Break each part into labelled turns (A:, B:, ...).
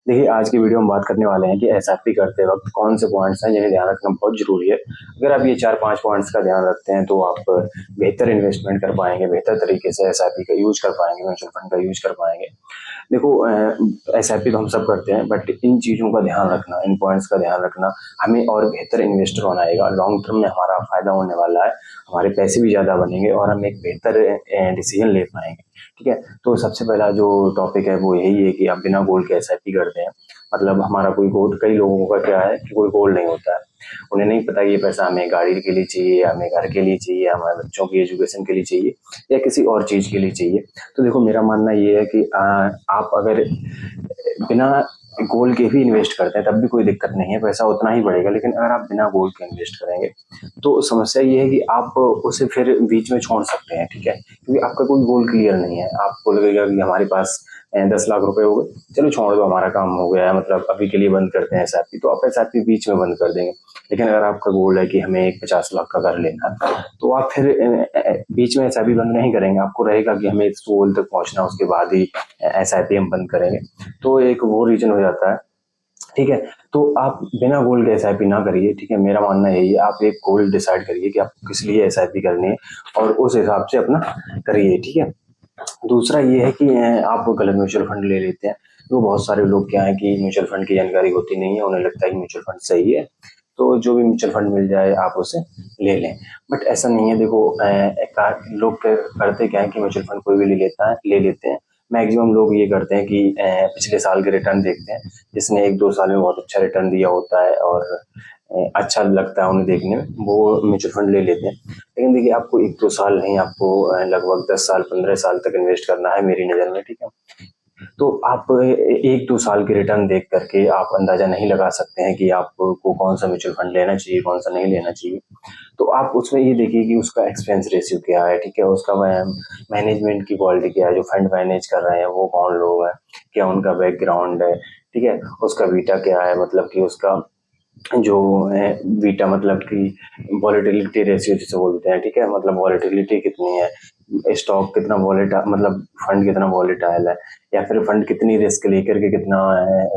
A: देखिए, आज की वीडियो में बात करने वाले हैं कि एसआईपी करते वक़्त कौन से पॉइंट्स हैं जिन्हें ध्यान रखना बहुत ज़रूरी है। अगर आप ये 4-5 पॉइंट्स का ध्यान रखते हैं तो आप बेहतर इन्वेस्टमेंट कर पाएँगे, बेहतर तरीके से एसआईपी का यूज़ कर पाएँगे, म्यूचुअल फंड का यूज़ कर पाएँगे। देखो एसआईपी तो हम सब करते हैं बट इन चीज़ों का ध्यान रखना, इन पॉइंट्स का ध्यान रखना हमें और बेहतर इन्वेस्टर बनाएगा। लॉन्ग टर्म में हमारा फ़ायदा होने वाला है, हमारे पैसे भी ज़्यादा बनेंगे और हम एक बेहतर डिसीज़न ले पाएँगे, ठीक है? तो सबसे पहला जो टॉपिक है वो यही है कि आप बिना गोल के एसआईपी करते हैं। मतलब हमारा कोई गोल, कई लोगों का क्या है कि कोई गोल नहीं होता है। उन्हें नहीं पता कि ये पैसा हमें गाड़ी के लिए चाहिए, हमें घर के लिए चाहिए, हमारे बच्चों की एजुकेशन के लिए चाहिए या किसी और चीज़ के लिए चाहिए। तो देखो मेरा मानना ये है कि आप अगर बिना गोल के भी इन्वेस्ट करते हैं तब भी कोई दिक्कत नहीं है, पैसा उतना ही बढ़ेगा। लेकिन अगर आप बिना गोल के इन्वेस्ट करेंगे तो समस्या ये है कि आप उसे फिर बीच में छोड़ सकते हैं, ठीक है? क्योंकि आपका कोई गोल क्लियर नहीं है। आपको लगेगा कि हमारे पास 10 लाख रुपए हो गए, चलो छोड़ दो, हमारा काम हो गया है, मतलब अभी के लिए बंद करते हैं एसआईपी, तो आप एसआईपी बीच में बंद कर देंगे। लेकिन अगर आपका गोल है कि हमें एक 50 लाख का घर लेना है, तो आप फिर बीच में एसआईपी बंद नहीं करेंगे। आपको रहेगा कि हमें इस गोल तक पहुंचना, उसके बाद ही एसआईपी हम बंद करेंगे। तो एक वो रीजन हो जाता है, ठीक है? तो आप बिना गोल के एसआईपी ना करिए, ठीक है? मेरा मानना यही है, आप एक गोल डिसाइड करिए कि आपको किस लिए एसआईपी करनी है और उस हिसाब से अपना करिए, ठीक है? दूसरा ये है कि आप गलत म्यूचुअल फंड ले लेते हैं। तो बहुत सारे लोग क्या है कि म्यूचुअल फंड की जानकारी होती नहीं है, उन्हें लगता है कि म्यूचुअल फंड सही है, तो जो भी म्यूचुअल फंड मिल जाए आप उसे ले लें। बट ऐसा नहीं है। देखो लोग करते क्या है कि म्यूचुअल फंड कोई भी ले लेते हैं। मैक्सिमम लोग ये करते हैं कि पिछले साल के रिटर्न देखते हैं, जिसने 1-2 साल में बहुत अच्छा रिटर्न दिया होता है और अच्छा लगता है उन्हें देखने में, वो म्यूचुअल फंड ले लेते हैं। लेकिन देखिए, आपको 1-2 साल नहीं, आपको लगभग 10 साल, 15 साल तक इन्वेस्ट करना है मेरी नज़र में, ठीक है? तो आप 1-2 साल के रिटर्न देख करके आप अंदाज़ा नहीं लगा सकते हैं कि आपको कौन-सा म्यूचुअल फंड लेना चाहिए, कौन-सा नहीं लेना चाहिए। तो आप उसमें ये देखिए कि उसका एक्सपेंस रेशियो क्या है, ठीक है? उसका मैनेजमेंट की क्वालिटी क्या है, जो फंड मैनेज कर रहे हैं वो कौन लोग हैं, क्या उनका बैकग्राउंड है, ठीक है? उसका बीटा क्या है, मतलब कि उसका जो है बीटा, मतलब कि वॉलेटिलिटी रेशियो जिसे बोलते हैं, ठीक है? मतलब वॉलेटिलिटी कितनी है, स्टॉक कितना मतलब फंड कितना वॉलेटाइल है, या फिर फंड कितनी रिस्क लेकर के कितना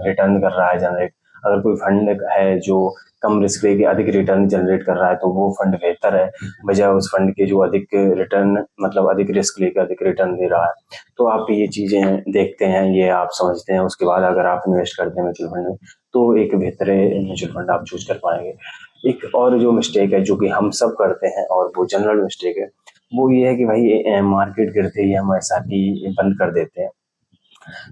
A: रिटर्न कर रहा है जनरेट। अगर कोई फंड है जो कम रिस्क लेके अधिक रिटर्न जनरेट कर रहा है तो वो फंड बेहतर है बजाय उस फंड के जो अधिक रिटर्न, मतलब अधिक रिस्क लेकर अधिक रिटर्न दे रहा है। तो आप ये चीजें देखते हैं, ये आप समझते हैं, उसके बाद अगर आप इन्वेस्ट करते हैं म्यूचुअल फंड में तो एक बेहतर म्यूचुअल फंड आप चूज कर पाएंगे। एक और जो मिस्टेक है जो कि हम सब करते हैं और वो जनरल मिस्टेक है, वो ये है कि भाई मार्केट गिरते ही हम एसआईपी बंद कर देते हैं।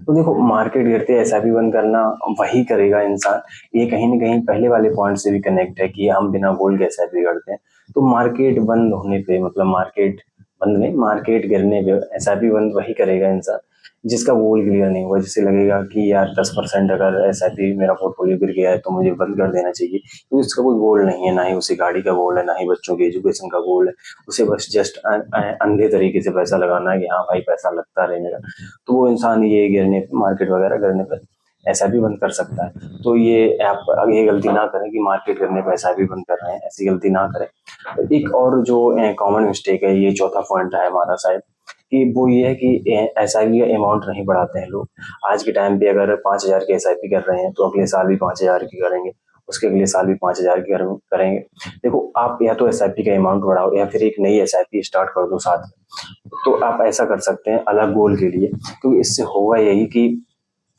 A: तो देखो, मार्केट गिरते एसआईपी बंद करना वही करेगा इंसान। ये कहीं ना कहीं पहले वाले पॉइंट से भी कनेक्ट है कि हम बिना गोल के एसआईपी करते हैं। तो मार्केट बंद होने पे, मतलब मार्केट बंद नहीं, मार्केट गिरने पे एसआईपी बंद वही करेगा इंसान जिसका गोल क्लियर नहीं हुआ, जिसे लगेगा कि यार 10% अगर एसआईपी मेरा पोर्टफोलियो गिर गया है तो मुझे बंद कर देना चाहिए, क्योंकि उसका कोई गोल नहीं है, ना ही उसे गाड़ी का गोल है, ना ही बच्चों की एजुकेशन का गोल है। उसे बस जस्ट अंधे तरीके से पैसा लगाना है कि हाँ भाई पैसा लगता रहे मेरा। तो वो इंसान ये गिरने पे, मार्केट वगैरह गिरने पर एसआईपी बंद कर सकता है। तो ये आप अगर ये गलती ना करें कि मार्केट गिरने पे एसआईपी बंद कर रहे हैं, ऐसी गलती ना करें। एक और जो कॉमन मिस्टेक है, ये चौथा पॉइंट है हमारा शायद, कि वो ये है कि एसआईपी का अमाउंट नहीं बढ़ाते हैं लोग। आज के टाइम पे अगर 5,000 की एसआईपी कर रहे हैं तो अगले साल भी 5,000 की करेंगे, उसके अगले साल भी 5,000 की करेंगे। देखो, आप या तो एसआईपी का अमाउंट बढ़ाओ या फिर एक नई एसआईपी स्टार्ट कर दो साथ में। तो आप ऐसा कर सकते हैं अलग गोल के लिए, क्योंकि इससे होगा यही कि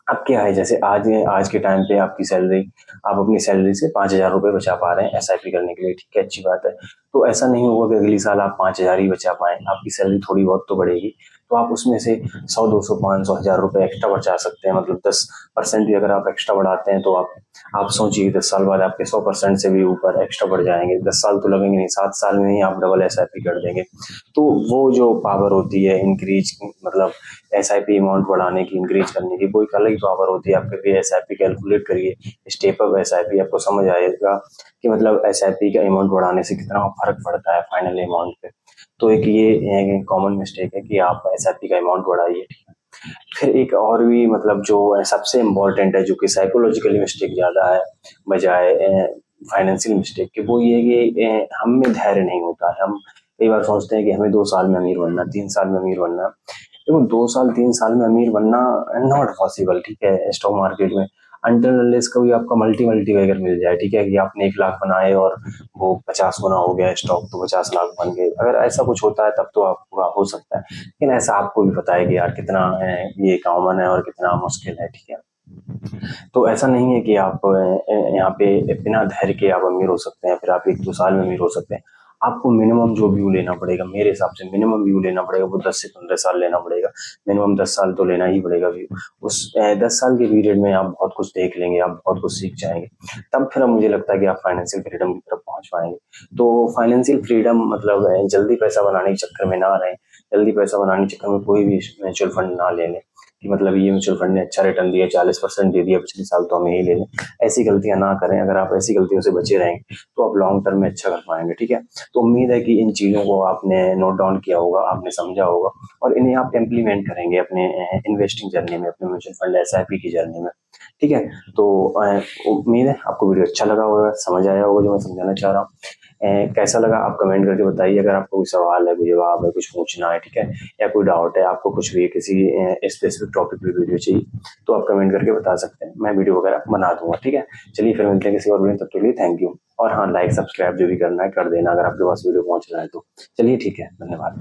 A: अब क्या है, जैसे आज के टाइम पे आपकी सैलरी, आप अपनी सैलरी से 5,000 रुपये बचा पा रहे हैं एसआईपी करने के लिए, ठीक है, अच्छी बात है। तो ऐसा नहीं होगा कि अगली साल आप 5,000 ही बचा पाएं, आपकी सैलरी थोड़ी बहुत तो बढ़ेगी। तो आप उसमें से 100, 200, 500, 1,000 रुपये एक्स्ट्रा बचा सकते हैं। मतलब 10% भी अगर आप एक्स्ट्रा बढ़ाते हैं तो आप सोचिए 10 साल बाद आपके 100% से भी ऊपर एक्स्ट्रा बढ़ जाएंगे। 10 साल तो लगेंगे नहीं, 7 साल में ही आप डबल एसआईपी कर देंगे। तो वो जो पावर होती है इंक्रीज, मतलब एसआईपी अमाउंट बढ़ाने की, इंक्रीज करने की, वो एक अलग ही पावर होती है। आप कभी एसआईपी कैलकुलेट करिए, स्टेप अप एसआईपी, आपको समझ आएगा कि मतलब एसआईपी का अमाउंट बढ़ाने से कितना फर्क पड़ता है फाइनल अमाउंट पे। तो एक ये कॉमन मिस्टेक है कि आप एसआईपी का अमाउंट बढ़ाइए। फिर एक और भी, मतलब जो सबसे इम्पोर्टेंट है, जो कि साइकोलॉजिकली मिस्टेक ज्यादा है बजाय फाइनेंशियल मिस्टेक के, वो ये है कि हम में धैर्य नहीं होता है। हम कई बार सोचते हैं कि हमें 2 साल में अमीर बनना, 3 साल में अमीर बनना। देखो, 2 साल 3 साल में अमीर बनना नॉट पॉसिबल, ठीक है, स्टॉक मार्केट में। अनटिल अनलेस कभी आपका मल्टी अगर मिल जाए, ठीक है, कि आपने 1 लाख बनाए और वो 50 गुना हो गया स्टॉक, तो 50 लाख बन गए। अगर ऐसा कुछ होता है तब तो आपका हो सकता है, लेकिन ऐसा आपको भी पता है कि यार कितना ये कॉमन है और कितना मुश्किल है, ठीक है। तो ऐसा नहीं है कि आप यहाँ पे बिना धैर्य के आप अमीर हो सकते हैं, फिर आप 1-2 साल में अमीर हो सकते हैं। आपको मिनिमम जो व्यू लेना पड़ेगा, मेरे हिसाब से मिनिमम व्यू लेना पड़ेगा, वो 10 से 15 साल लेना पड़ेगा। मिनिमम 10 साल तो लेना ही पड़ेगा व्यू। उस 10 साल के पीरियड में आप बहुत कुछ देख लेंगे, आप बहुत कुछ सीख जाएँगे। तब फिर मुझे लगता है कि आप फाइनेंशियल फ्रीडम की तरफ पहुँच पाएँगे। तो फाइनेंशियल फ्रीडम मतलब जल्दी पैसा बनाने के चक्कर में ना रहें, जल्दी पैसा बनाने के चक्कर में कोई भी म्यूचुअल फंड ना ले लें, कि मतलब ये म्यूचुअल फंड ने अच्छा रिटर्न दिया, 40% दे दिया पिछले साल, तो हमें यही ले लें। ऐसी गलतियाँ ना करें। अगर आप ऐसी गलतियों से बचे रहेंगे, तो आप लॉन्ग टर्म में अच्छा कर पाएँगे, ठीक है? तो उम्मीद है कि इन चीज़ों को आपने नोट डाउन किया होगा, आपने समझा होगा और इन्हें आप इम्प्लीमेंट करेंगे अपने इन्वेस्टिंग जर्नी में, अपने म्यूचुअल फंड, एसआईपी की जर्नी में, ठीक है? तो उम्मीद है आपको वीडियो अच्छा लगा होगा, समझ आया होगा जो मैं समझाना चाह रहा हूँ। कैसा लगा आप कमेंट करके बताइए। अगर आपको कोई सवाल है, कोई जवाब है, कुछ पूछना है, ठीक है? या कोई डाउट है, आपको कुछ भी किसी स्पेसिफिक टॉपिक पे वीडियो चाहिए, तो आप कमेंट करके बता सकते हैं। मैं वीडियो वगैरह बना दूँगा, ठीक है? चलिए फिर मिलते हैं किसी और वीडियो में, तब तक के लिए थैंक यू। और हाँ, लाइक, सब्सक्राइब जो भी करना है कर देना अगर आपके पास वीडियो पहुँच रहा है तो। चलिए ठीक है, धन्यवाद।